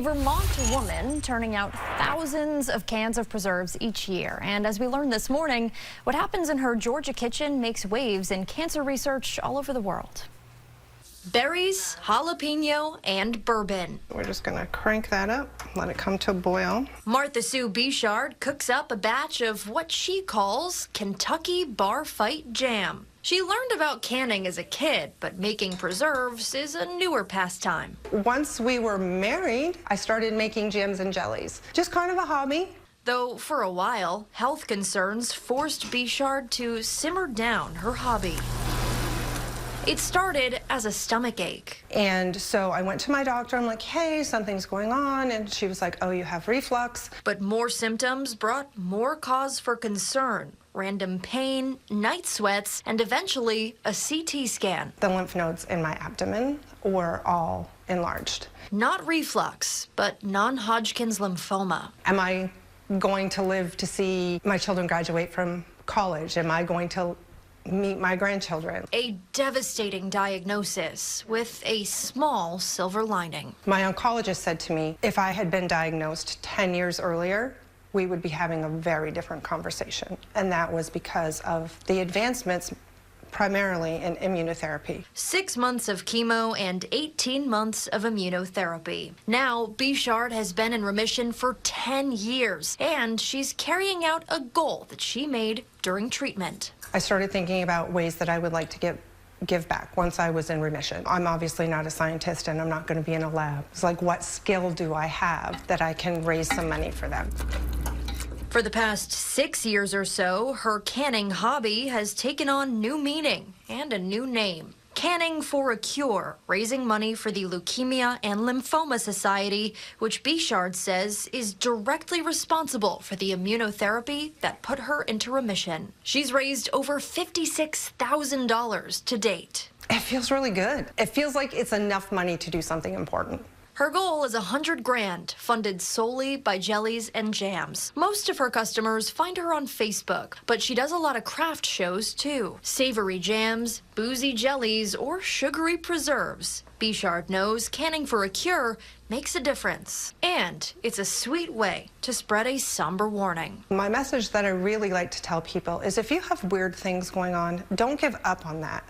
A Vermont woman turning out thousands of cans of preserves each year. And as we learned this morning, what happens in her Georgia kitchen makes waves in cancer research all over the world. Berries, jalapeno, and bourbon. We're just gonna crank that up, let it come to a boil. Martha Sue Bichard cooks up a batch of what she calls Kentucky Bar Fight Jam. She learned about canning as a kid, but making preserves is a newer pastime. Once we were married, I started making jams and jellies. Just kind of a hobby. Though for a while, health concerns forced Bichard to simmer down her hobby. It started as a stomach ache. And so I went to my doctor. I'm like, hey, something's going on. And she was like, oh, you have reflux. But more symptoms brought more cause for concern. Random pain, night sweats, and eventually a CT scan. The lymph nodes in my abdomen were all enlarged. Not reflux, but non-Hodgkin's lymphoma. Am I going to live to see my children graduate from college? Am I going to meet my grandchildren? A devastating diagnosis with a small silver lining. My oncologist said to me, if I had been diagnosed 10 years earlier, we would be having a very different conversation. And that was because of the advancements primarily in immunotherapy. 6 months of chemo and 18 months of immunotherapy. Now, Bichard has been in remission for 10 years, and she's carrying out a goal that she made during treatment. I started thinking about ways that I would like to give back once I was in remission. I'm obviously not a scientist and I'm not going to be in a lab. It's like, what skill do I have that I can raise some money for them? For the past 6 years or so, her canning hobby has taken on new meaning and a new name. Canning for a Cure, raising money for the Leukemia and Lymphoma Society, which Bichard says is directly responsible for the immunotherapy that put her into remission. She's raised over $56,000 to date. It feels really good. It feels like it's enough money to do something important. Her goal is $100 grand, funded solely by jellies and jams. Most of her customers find her on Facebook, but she does a lot of craft shows too. Savory jams, boozy jellies, or sugary preserves. Bichard knows canning for a cure makes a difference. And it's a sweet way to spread a somber warning. My message that I really like to tell people is if you have weird things going on, don't give up on that.